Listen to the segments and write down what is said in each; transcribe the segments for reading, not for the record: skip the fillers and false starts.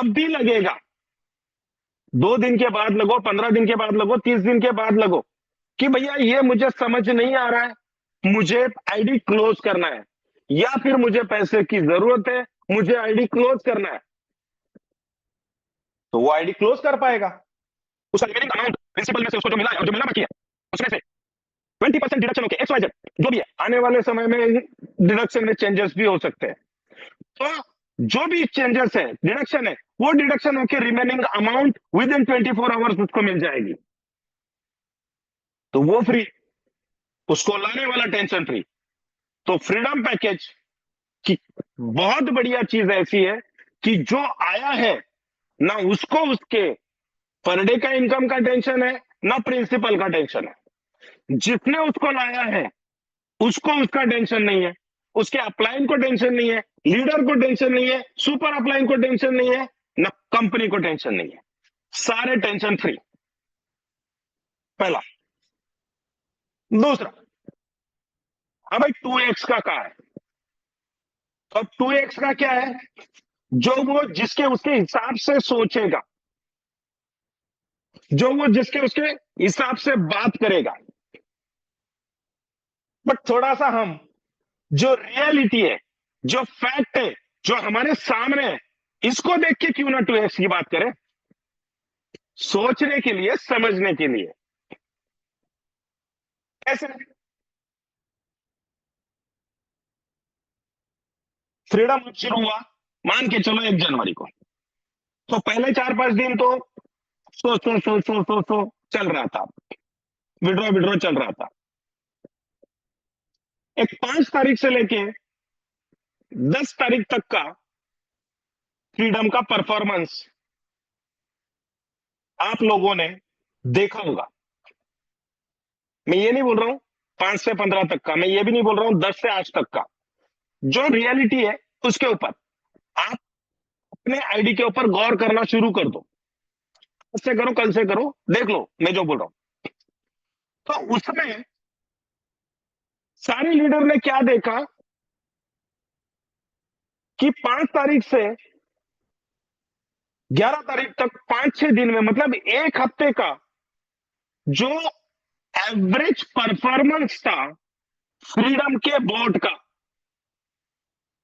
जब भी लगेगा, 2 दिन के बाद लगो, 15 दिन के बाद लगो, 30 दिन के बाद लगो, कि भैया ये मुझे समझ नहीं आ रहा है, मुझे आईडी क्लोज करना है, या फिर मुझे पैसे की जरूरत है, मुझे आईडी क्लोज करना है, तो वो आईडी क्लोज कर पाएगा। उसका रिमेनिंग अमाउंट प्रिंसिपल में से उसको जो मिला है और जो मिलना बाकी है, उसमें से 20% डिडक्शन होकर XYZ जो भी है, आने वाले समय में डिडक्शन में चेंजेस भी हो सकते हैं। तो जो भी चेंजेस है, डिडक्शन है, वो डिडक्शन होकर remaining amount with in 24 hours उसको मिल जाएगी, तो वो फ्री, उसको लाने वाला टेंशन फ्री। तो फ्रीडम पैकेज की बहुत बढ़िया चीज ऐसी है कि जो आया है ना उसको उसके पर डे का इनकम का टेंशन है, ना प्रिंसिपल का टेंशन है, जिसने उसको लाया है उसको उसका टेंशन नहीं है, उसके अपलाइन को टेंशन नहीं है, लीडर को टेंशन नहीं है, सुपर अपलाइन को टेंशन नहीं है, ना कंपनी को टेंशन नहीं है, सारे टेंशन फ्री। पहला। दूसरा, अब भाई 2x का कहा है, तो अब 2x का क्या है, जो वो जिसके उसके हिसाब से सोचेगा, जो वो जिसके उसके हिसाब से बात करेगा। बट थोड़ा सा हम जो रियलिटी है, जो फैक्ट है, जो हमारे सामने है, इसको देख के क्यों ना 2x की बात करें, सोचने के लिए, समझने के लिए। कैसे? फ्रीडम शुरू हुआ, मान के चलो 1 जनवरी को, तो पहले 4-5 दिन तो सो चल रहा था, विड्रॉ विड्रॉ चल रहा था। एक 5 तारीख से लेके 10 तारीख तक का फ्रीडम का परफॉर्मेंस आप लोगों ने देखा होगा। मैं ये नहीं बोल रहा हूं 5 से 15 तक का, मैं ये भी नहीं बोल रहा हूं 10 से आज तक का, जो रियलिटी है उसके ऊपर आप अपने आईडी के ऊपर गौर करना शुरू कर दो। आज से करो, कल से करो, देख लो मैं जो बोल रहा हूं। तो उसमें सारे लीडर ने क्या देखा कि 5 तारीख से 11 तारीख तक 5-6 दिन में, मतलब एक हफ्ते का जो एवरेज परफॉर्मेंस था फ्रीडम के बोर्ड का,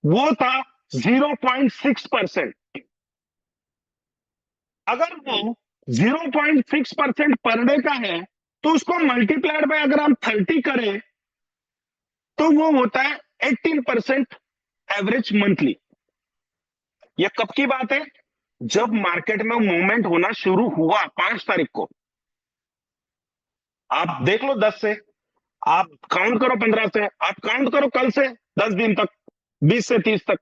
वो था 0.6%। अगर वो 0.6% पर डे का है, तो उसको मल्टीप्लाइड बाय अगर हम 30 करें तो वो होता है 18% एवरेज मंथली। ये कब की बात है? जब मार्केट में मूवमेंट होना शुरू हुआ 5 तारीख को। आप देख लो 10 से, आप काउंट करो 15 से, आप काउंट करो कल से 10 दिन तक, 20 से 30 तक,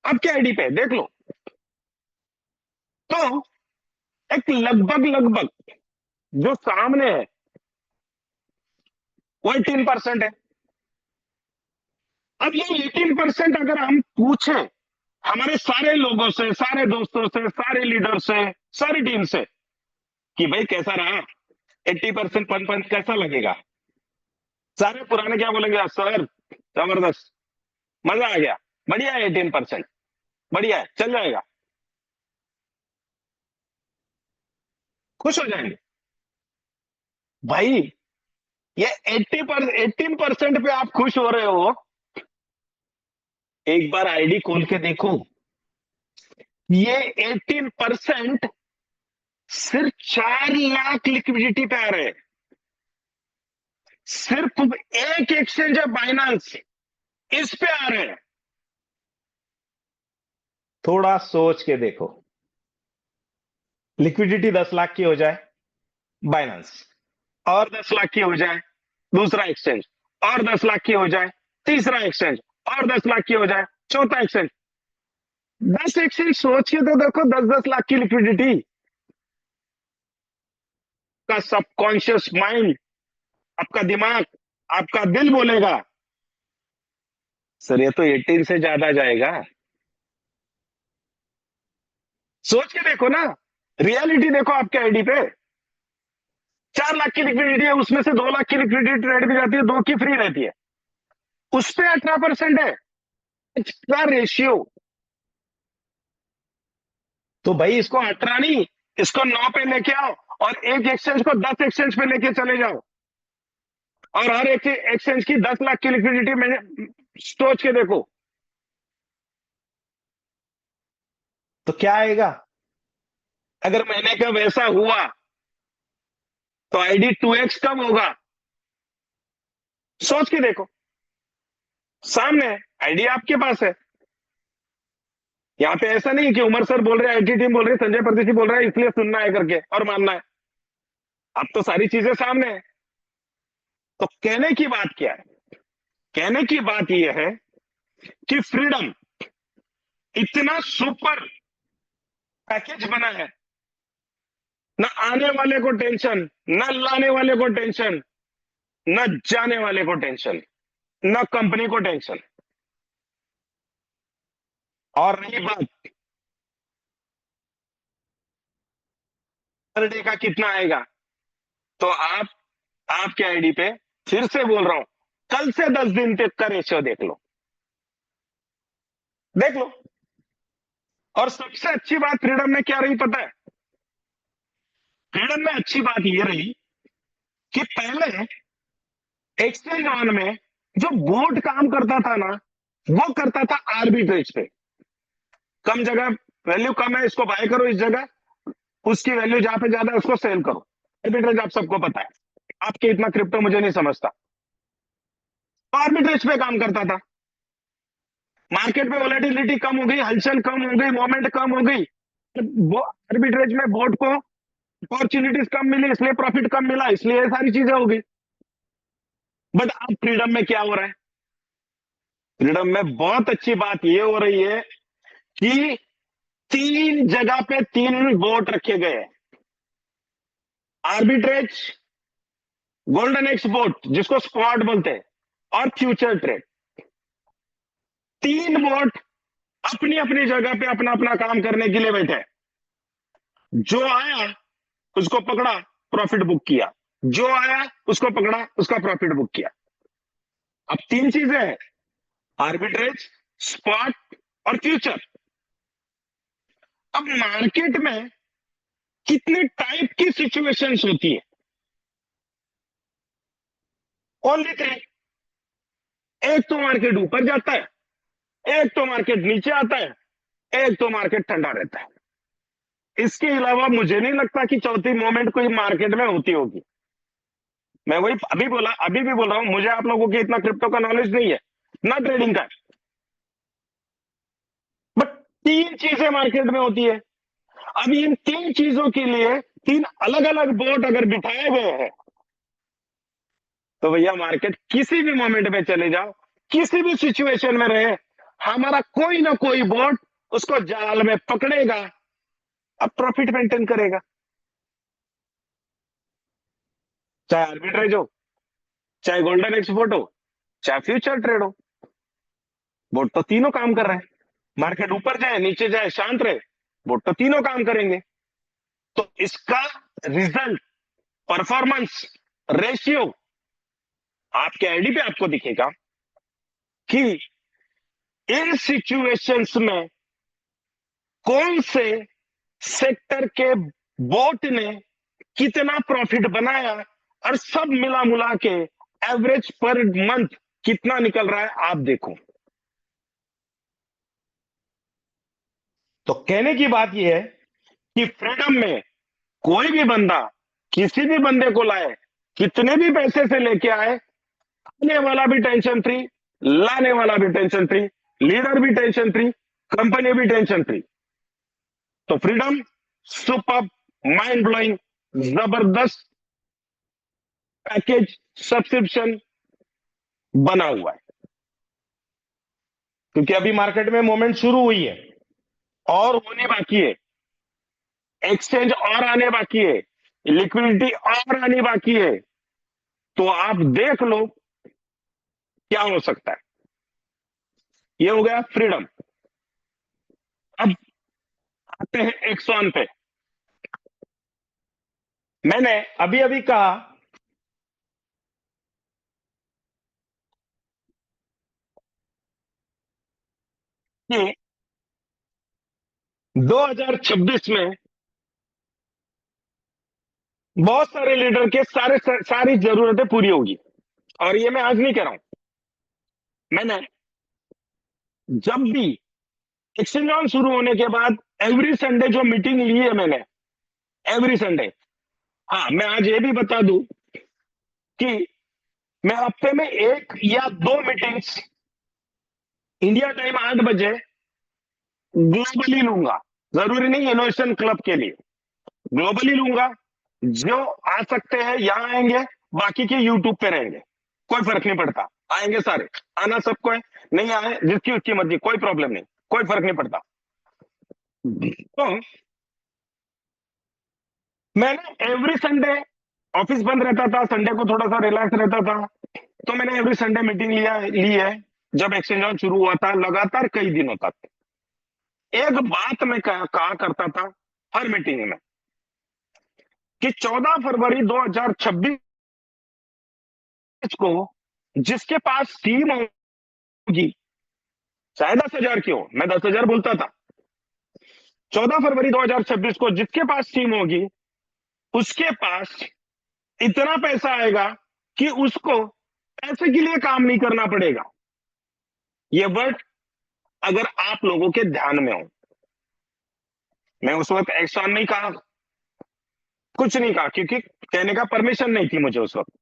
आपके आईडी पे देख लो। तो एक लगभग लगभग जो सामने है वो 18% है। अब ये 18% अगर हम पूछें हमारे सारे लोगों से, सारे दोस्तों से, सारे लीडर से, सारी टीम से कि भाई कैसा रहा, 80% पंच कैसा लगेगा, सारे पुराने क्या बोलेंगे, सर जबरदस्त, मजा आ गया, बढ़िया है, 18% बढ़िया है, चल जाएगा, खुश हो जाएंगे। भाई ये 18% पे आप खुश हो रहे हो, एक बार आईडी खोल के देखो, ये 18% सिर्फ 4 लाख लिक्विडिटी पे आ रहे हैं। सिर्फ एक एक्सचेंज है बाइनांस, इस पे आ रहे हैं। थोड़ा सोच के देखो, लिक्विडिटी 10 लाख की हो जाए बाइनांस, और 10 लाख की हो जाए दूसरा एक्सचेंज, और 10 लाख की हो जाए तीसरा एक्सचेंज, और 10 लाख की हो जाए चौथा एक्सचेंज, 10 एक्सचेंज सोच के तो देखो, 10-10 लाख की लिक्विडिटी का सबकॉन्शियस माइंड, आपका दिमाग, आपका दिल बोलेगा सर ये तो 18 से ज्यादा जाएगा। सोच के देखो ना, रियलिटी देखो आपके आईडी पे, 4 लाख की लिक्विडिटी है, उसमें से 2 लाख की लिक्विडिटी ट्रेड भी जाती है, 2 की फ्री रहती है, उस पे 18% है। इसका रेशियो तो भाई इसको 18 नहीं, इसको 9 पे लेके आओ, और एक एक्सचेंज को 10 एक्सचेंज पे लेके चले जाओ, और हर एक एक्सचेंज की 10 लाख की लिक्विडिटी में सोच के देखो, तो क्या आएगा? अगर महीने का वैसा हुआ तो आईडी 2x कब होगा? सोच के देखो, सामने है, आईडी आपके पास है। यहाँ पे ऐसा नहीं कि उमर सर बोल रहे हैं, आईटी टीम बोल रही है, संजय परदेशी बोल रहा है, इसलिए सुनना है करके और मानना है। अब तो सारी चीजें सामने है। तो कहने की बात क्या है? कहने की बात यह है कि फ्रीडम इतना सुपर पैकेज बना है, ना आने वाले को टेंशन, ना लाने वाले को टेंशन, ना जाने वाले को टेंशन, ना कंपनी को टेंशन। और रही बात पर डे का कितना आएगा, तो आप आपके आईडी पे फिर से बोल रहा हूं, कल से 10 दिन तक का रेशियो देख लो, देख लो। और सबसे अच्छी बात फ्रीडम में क्या रही पता है? फ्रीडम में अच्छी बात यह रही कि पहले एक्सचेंज ऑन में जो बोर्ड काम करता था ना, वो करता था आर्बिट्रेज पे। कम जगह वैल्यू कम है, इसको बाय करो, इस जगह उसकी वैल्यू जहां पे ज्यादा है उसको सेल करो। आर्बिट्रेज आप सबको पता है, आपके इतना क्रिप्टो मुझे नहीं समझता। तो आर्बिट्रेज पे काम करता था। मार्केट में वोलेटिलिटी कम हो गई, हलचल कम हो गई, मोमेंट कम हो गई, वो आर्बिट्रेज में बोर्ड को अपॉर्चुनिटीज कम मिली, इसलिए प्रॉफिट कम मिला, इसलिए ये सारी चीजें हो गई। बट अब फ्रीडम में क्या हो रहा है? फ्रीडम में बहुत अच्छी बात ये हो रही है कि 3 जगह पे 3 बोर्ड रखे गए हैं। आर्बिट्रेज, गोल्डन एक्स बोर्ड जिसको स्पॉट बोलते हैं, और फ्यूचर ट्रेड। 3 बोर्ड अपनी अपनी जगह पे अपना अपना काम करने के लिए बैठे हैं। जो आया उसको पकड़ा, प्रॉफिट बुक किया, जो आया उसको पकड़ा, उसका प्रॉफिट बुक किया। अब 3 चीजें हैं, आर्बिट्रेज, स्पॉट और फ्यूचर। अब मार्केट में कितने टाइप की सिचुएशंस होती है? ओनली 3। एक तो मार्केट ऊपर जाता है, एक तो मार्केट नीचे आता है, एक तो मार्केट ठंडा रहता है। इसके अलावा मुझे नहीं लगता कि चौथी मोमेंट कोई मार्केट में होती होगी। मैं वही अभी बोला, अभी भी बोल रहा हूं, मुझे आप लोगों की इतना क्रिप्टो का नॉलेज नहीं है, ना ट्रेडिंग का। बट 3 चीजें मार्केट में होती है। अब इन 3 चीजों के लिए 3 अलग अलग बोर्ड अगर बिठाए गए हैं, तो भैया मार्केट किसी भी मोमेंट में चले जाओ, किसी भी सिचुएशन में रहे, हमारा कोई ना कोई बोर्ड उसको जाल में पकड़ेगा, अब प्रॉफिट मेंटेन करेगा। चाहे आर्बिट्रेज हो, चाहे गोल्डन एक्सपोर्ट हो, चाहे फ्यूचर ट्रेड हो, बोर्ड तो तीनों काम कर रहे हैं। मार्केट ऊपर जाए नीचे जाए शांत रहे, बोर्ड तो तीनों काम करेंगे। तो इसका रिजल्ट, परफॉर्मेंस, रेशियो आपके आईडी पे आपको दिखेगा कि इन सिचुएशंस में कौन से सेक्टर के बोट ने कितना प्रॉफिट बनाया, और सब मिला मुला के एवरेज पर मंथ कितना निकल रहा है आप देखो। तो कहने की बात यह है कि फ्रीडम में कोई भी बंदा किसी भी बंदे को लाए, कितने भी पैसे से लेके आए, आने वाला भी टेंशन फ्री, लाने वाला भी टेंशन फ्री, लीडर भी टेंशन फ्री, कंपनी भी टेंशन फ्री। तो फ्रीडम सुपर, माइंड ब्लोइंग, जबरदस्त पैकेज सब्सक्रिप्शन बना हुआ है। क्योंकि अभी मार्केट में मोमेंट शुरू हुई है और होने बाकी है, एक्सचेंज और आने बाकी है, लिक्विडिटी और आनी बाकी है। तो आप देख लो क्या हो सकता है। ये हो गया फ्रीडम। अब आते हैं एक्सॉन पे। मैंने अभी अभी कहा कि 2026 में बहुत सारे लीडर के सारी जरूरतें पूरी होगी। और ये मैं आज नहीं कह रहा हूं, मैंने जब भी एक्सचेंज ऑन शुरू होने के बाद एवरी संडे जो मीटिंग ली है मैंने, एवरी संडे। हाँ, मैं आज ये भी बता दूं कि मैं हफ्ते में 1 या 2 मीटिंग्स इंडिया टाइम 8 बजे ग्लोबली लूंगा। जरूरी नहीं इनोवेशन क्लब के लिए, ग्लोबली लूंगा। जो आ सकते हैं यहां आएंगे, बाकी के यूट्यूब पे रहेंगे, कोई फर्क नहीं पड़ता। आएंगे सारे, आना सबको है, नहीं आए जिसकी उसकी मर्जी, कोई प्रॉब्लम नहीं, कोई फर्क नहीं पड़ता। तो मैंने एवरी संडे, ऑफिस बंद रहता था, संडे को थोड़ा सा रिलैक्स रहता था, तो मैंने एवरी संडे मीटिंग ली है। जब एक्सचेंज ऑन शुरू हुआ था, लगातार कई दिनों तक एक बात मैं कहा करता था हर मीटिंग में कि 14 फरवरी 2026 को जिसके पास टीम होगी, चाहे 10,000 की हो, मैं 10,000 बोलता था, 14 फरवरी 2026 को जिसके पास टीम होगी, उसके पास इतना पैसा आएगा कि उसको पैसे के लिए काम नहीं करना पड़ेगा। ये वर्ड अगर आप लोगों के ध्यान में हो, मैं उस वक्त एक्शन नहीं कहा, कुछ नहीं कहा, क्योंकि कहने का परमिशन नहीं थी मुझे उस वक्त।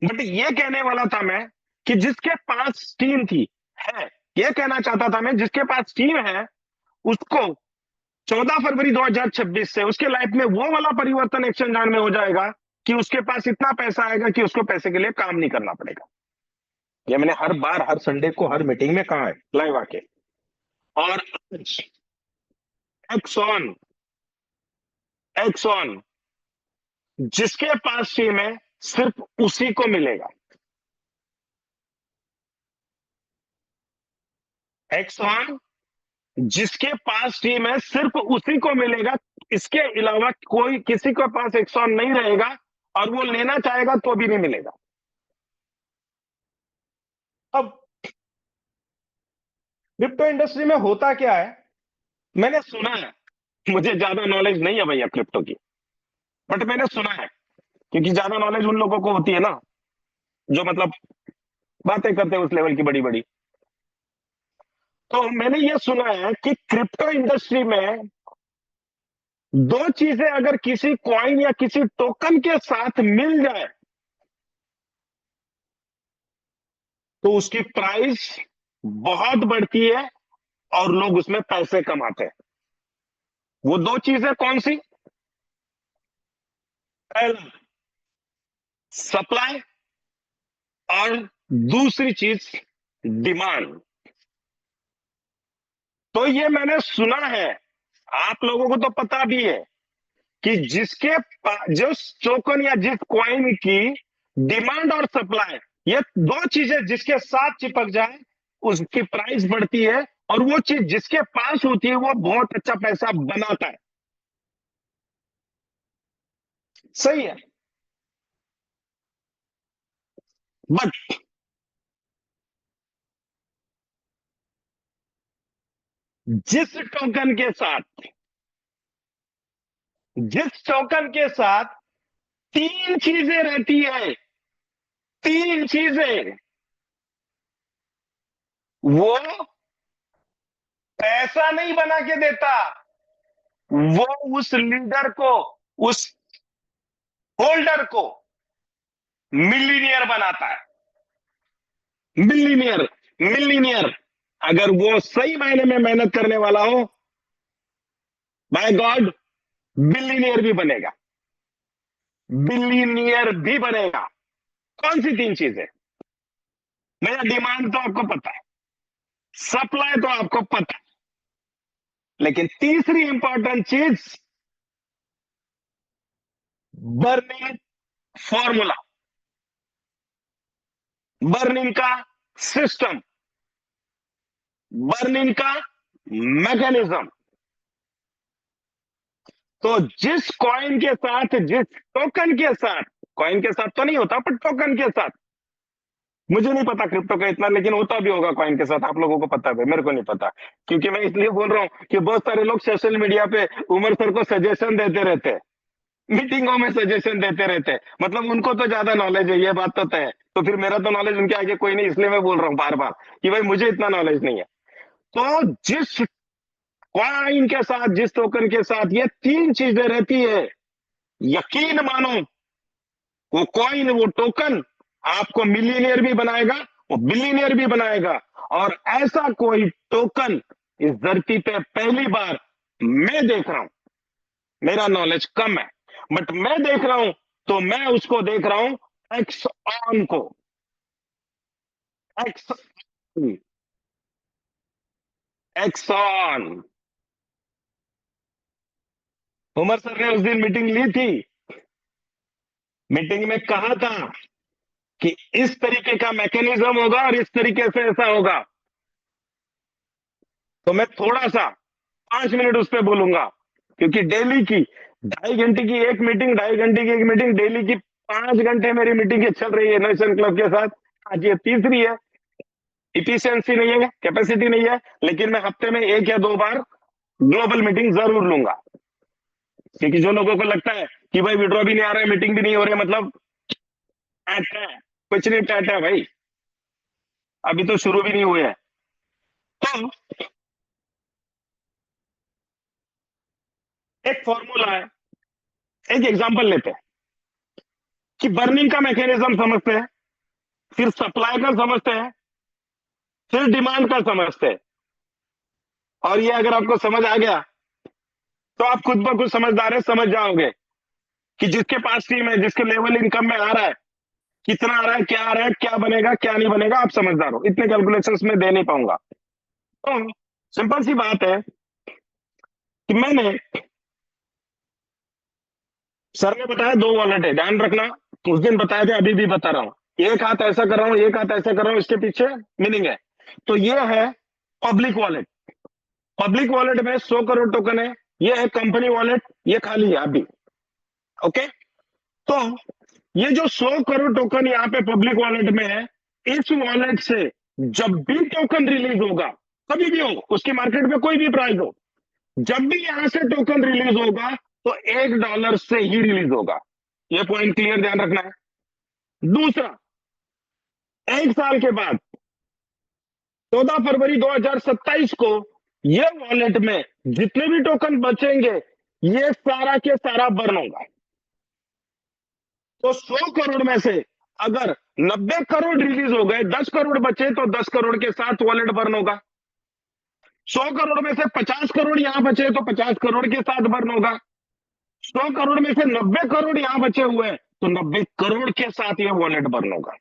बट ये कहने वाला था मैं कि जिसके पास टीम थी, है, ये कहना चाहता था मैं, जिसके पास टीम है उसको 14 फरवरी 2026 से उसके लाइफ में वो वाला परिवर्तन एक्शन में हो जाएगा कि उसके पास इतना पैसा आएगा कि उसको पैसे के लिए काम नहीं करना पड़ेगा। ये मैंने हर बार, हर संडे को, हर मीटिंग में कहा है लाइव आके। और आज एक्सॉन, एक्सॉन जिसके पास टीम है सिर्फ उसी को मिलेगा। एक्सॉन जिसके पास टीम है सिर्फ उसी को मिलेगा, इसके अलावा कोई किसी के पास एक्सॉन नहीं रहेगा, और वो लेना चाहेगा तो भी नहीं मिलेगा। अब क्रिप्टो इंडस्ट्री में होता क्या है, मैंने सुना है, मुझे ज्यादा नॉलेज नहीं है भैया क्रिप्टो की, बट मैंने सुना है, क्योंकि ज्यादा नॉलेज उन लोगों को होती है ना जो मतलब बातें करते हैं उस लेवल की बड़ी बड़ी। तो मैंने ये सुना है कि क्रिप्टो इंडस्ट्री में दो चीजें अगर किसी कॉइन या किसी टोकन के साथ मिल जाए तो उसकी प्राइस बहुत बढ़ती है और लोग उसमें पैसे कमाते हैं। वो दो चीजें कौन सी? पहला सप्लाई, और दूसरी चीज डिमांड। तो ये मैंने सुना है, आप लोगों को तो पता भी है कि जिस टोकन या जिस कॉइन की डिमांड और सप्लाई, ये दो चीजें जिसके साथ चिपक जाए उसकी प्राइस बढ़ती है, और वो चीज जिसके पास होती है वो बहुत अच्छा पैसा बनाता है। सही है। बट जिस टोकन के साथ, जिस टोकन के साथ तीन चीजें रहती है, तीन चीजें, वो पैसा नहीं बना के देता, वो उस लीडर को, उस होल्डर को मिलीनियर बनाता है। Millionaire, millionaire. अगर वो सही मायने में मेहनत करने वाला हो, बाय गॉड बिलीनियर भी बनेगा, बिलीनियर भी बनेगा। कौन सी तीन चीजें? मेरा डिमांड तो आपको पता है, सप्लाई तो आपको पता है, लेकिन तीसरी इंपॉर्टेंट चीज बर्निंग फॉर्मूला, बर्निंग का सिस्टम, बर्निंग का मैकेनिज्म। तो जिस कॉइन के साथ, जिस टोकन के साथ, कॉइन के साथ तो नहीं होता पर टोकन के साथ मुझे नहीं पता क्रिप्टो का इतना, लेकिन होता भी होगा कॉइन के साथ, आप लोगों को पता है, मेरे को नहीं पता। क्योंकि मैं इसलिए बोल रहा हूँ कि बहुत सारे लोग सोशल मीडिया पे उमर सर को सजेशन देते रहते हैं, मीटिंगों में सजेशन देते रहते हैं, मतलब उनको तो ज्यादा नॉलेज है, ये बात तो तय है। तो फिर मेरा तो नॉलेज उनके आगे कोई नहीं, इसलिए मैं बोल रहा हूँ बार बार कि भाई मुझे इतना नॉलेज नहीं है। तो जिस कॉइन के साथ, जिस टोकन के साथ ये तीन चीजें रहती है, यकीन मानो वो कॉइन, वो टोकन आपको मिलीनियर भी बनाएगा, वो बिलीनियर भी बनाएगा। और ऐसा कोई टोकन इस धरती पे पहली बार मैं देख रहा हूं। मेरा नॉलेज कम है, बट मैं देख रहा हूं, तो मैं उसको देख रहा हूं, एक्स ऑन को। Ex exon. उमर सर ने उस दिन मीटिंग ली थी, मीटिंग में कहा था कि इस तरीके का मैकेनिज्म होगा और इस तरीके से ऐसा होगा। तो मैं थोड़ा सा 5 मिनट उस पर बोलूंगा, क्योंकि डेली की 2.5 घंटे की एक मीटिंग, 2.5 घंटे की एक मीटिंग, डेली की 5 घंटे मेरी मीटिंग चल रही है इनोवेशन क्लब के साथ। आज ये तीसरी है। इफिशियंसी नहीं है, कैपेसिटी नहीं है, लेकिन मैं हफ्ते में 1 या 2 बार ग्लोबल मीटिंग जरूर लूंगा। क्योंकि जो लोगों को लगता है कि भाई विड्रॉ भी नहीं आ रहा है, मीटिंग भी नहीं हो रही है, मतलब टैट है, कुछ नहीं, टैट है भाई, अभी तो शुरू भी नहीं हुए हैं। तो एक फॉर्मूला है, एक एग्जांपल लेते हैं कि बर्निंग का मैकेनिज्म समझते हैं, फिर सप्लाई का समझते हैं, फिर डिमांड का समझते हैं। और ये अगर आपको समझ आ गया तो आप खुद ब खुद समझदार है, समझ जाओगे कि जिसके पास टीम है, जिसके लेवल इनकम में आ रहा है, कितना आ रहा है, क्या आ रहा है, क्या बनेगा क्या नहीं बनेगा, आप समझदार हो। इतने कैलकुलेशंस में दे नहीं पाऊंगा। तो सिंपल सी बात है कि मैंने, सर ने बताया 2 वॉलेट है, ध्यान रखना, उस दिन बताया था, अभी भी बता रहा हूं। एक हाथ ऐसा कर रहा हूं, एक हाथ ऐसा कर रहा हूं, इसके पीछे मीनिंग है। तो ये है पब्लिक वॉलेट। पब्लिक वॉलेट में 100 करोड़ टोकन है। ये है कंपनी वॉलेट, ये खाली है अभी। ओके, तो ये जो 100 करोड़ टोकन यहाँ पे पब्लिक वॉलेट में है, इस वॉलेट से जब भी टोकन रिलीज होगा, कभी भी हो, उसकी मार्केट में कोई भी प्राइस हो, जब भी यहां से टोकन रिलीज होगा तो $1 से ही रिलीज होगा। ये पॉइंट क्लियर, ध्यान रखना है। दूसरा, 1 साल के बाद 14 फरवरी 2027 को ये वॉलेट में जितने भी टोकन बचेंगे, ये सारा के सारा बर्न होगा। तो 100 करोड़ में से अगर 90 करोड़ रिलीज हो गए, 10 करोड़ बचे, तो 10 करोड़ के साथ वॉलेट बर्न होगा। 100 करोड़ में से 50 करोड़ यहां बचे तो 50 करोड़ के साथ बर्न होगा। 100 करोड़ में से 90 करोड़ यहां बचे हुए हैं तो 90 करोड़ के साथ ये वॉलेट बर्न होगा।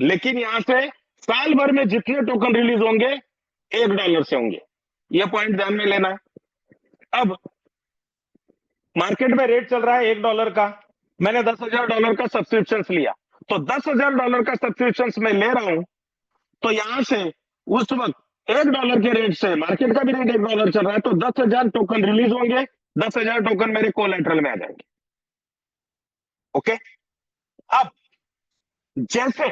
लेकिन यहां से साल भर में जितने टोकन रिलीज होंगे $1 से होंगे। यह पॉइंट ध्यान में लेना है। अब मार्केट में रेट चल रहा है $1 का, मैंने $10,000 का सब्सक्रिप्शन लिया, तो $10,000 का सब्सक्रिप्शन मैं ले रहा हूं। तो यहां से उस वक्त $1 के रेट से, मार्केट का भी रेट $1 चल रहा है, तो 10,000 टोकन रिलीज होंगे, 10,000 टोकन मेरे कोलेटरल में आ जाएंगे। ओके, अब जैसे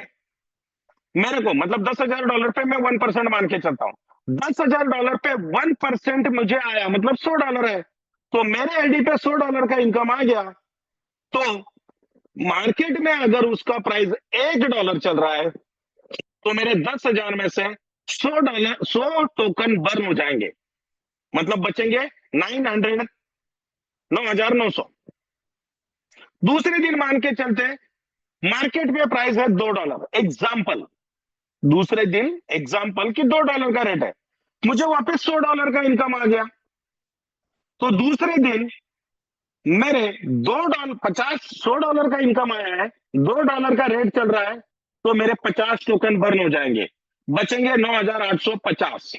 मेरे को, मतलब $10,000 पे मैं 1% मान के चलता हूं, $10,000 पे 1% मुझे आया, मतलब $100 है, तो मेरे आईडी पे $100 का इनकम आ गया। तो मार्केट में अगर उसका प्राइस $1 चल रहा है, तो मेरे 10,000 में से $100, 100 टोकन बर्न हो जाएंगे, मतलब बचेंगे 900, 9,900। दूसरे दिन मान के चलते मार्केट में प्राइस है $2, एग्जाम्पल, दूसरे दिन एग्जाम्पल कि $2 का रेट है, मुझे वापस $100 का इनकम आ गया। तो दूसरे दिन मेरे $2, 50, $100 का इनकम आया है, $2 का रेट चल रहा है, तो मेरे 50 टोकन बर्न हो जाएंगे, बचेंगे 9,850।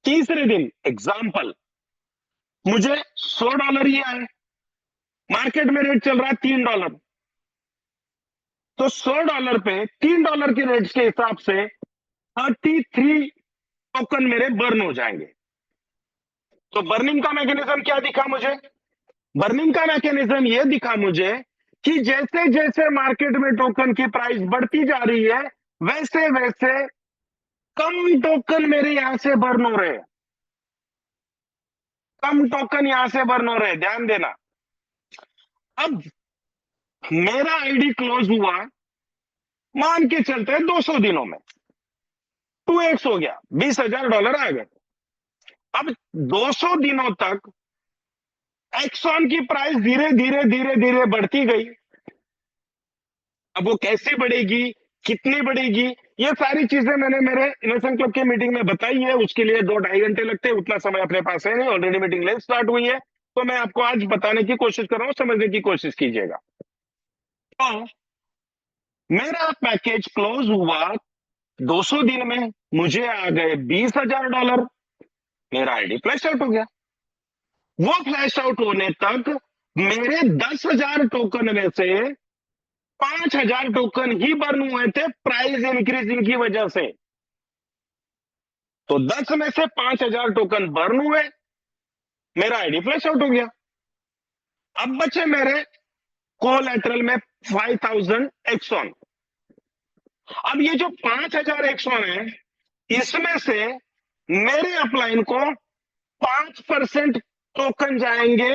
तीसरे दिन एग्जाम्पल, मुझे $100 ही आए, मार्केट में रेट चल रहा है $3, तो $100 पे $3 के रेट के हिसाब से 33 टोकन मेरे बर्न हो जाएंगे। तो बर्निंग का मैकेनिज्म क्या दिखा मुझे? बर्निंग का मैकेनिज्म यह दिखा मुझे कि जैसे जैसे मार्केट में टोकन की प्राइस बढ़ती जा रही है, वैसे वैसे कम टोकन मेरे यहां से बर्न हो रहे हैं, कम टोकन यहां से बर्न हो रहे हैं, ध्यान देना। अब मेरा आईडी क्लोज हुआ, मान के चलते हैं 200 दिनों में 2x हो गया, $20,000 आ गए। अब 200 दिनों तक एक्सॉन की प्राइस धीरे धीरे धीरे धीरे बढ़ती गई। अब वो कैसे बढ़ेगी, कितनी बढ़ेगी, ये सारी चीजें मैंने मेरे इन्वेस्टमेंट क्लब के मीटिंग में बताई है। उसके लिए 2-2.5 घंटे लगते हैं, उतना समय अपने पास है नहीं, ऑलरेडी मीटिंग लेट स्टार्ट हुई है। तो मैं आपको आज बताने की कोशिश कर रहा हूं, समझने की कोशिश कीजिएगा। तो मेरा पैकेज क्लोज हुआ 200 दिन में, मुझे आ गए $20,000, मेरा आईडी फ्लैश आउट हो गया। वो फ्लैश आउट होने तक मेरे 10,000 टोकन में से 5,000 टोकन ही बर्न हुए थे प्राइस इंक्रीजिंग की वजह से। तो 10 में से 5,000 टोकन बर्न हुए, मेरा आईडी फ्लैश आउट हो गया। अब बचे मेरे कोलैटरल में 5,000 एक्सॉन। अब ये जो 5,000 एक्सॉन है, इसमें से मेरे अपलाइन को 5% टोकन जाएंगे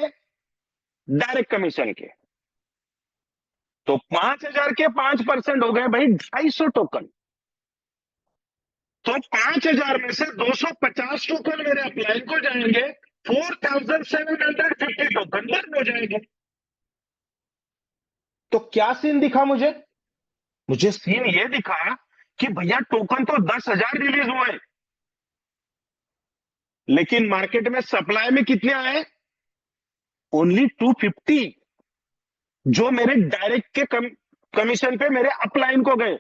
डायरेक्ट कमीशन के। तो 5,000 के 5% हो गए भाई 250 टोकन। तो 5,000 में से 250 टोकन मेरे अपलाइन को जाएंगे, 4,750 टोकन बर्न हो जाएंगे। तो क्या सीन दिखा मुझे? मुझे सीन ये दिखा कि भैया टोकन तो 10,000 रिलीज हुए, लेकिन मार्केट में सप्लाई में कितने आए? ओनली 250, जो मेरे डायरेक्ट के कमीशन पे मेरे अपलाइन को गए।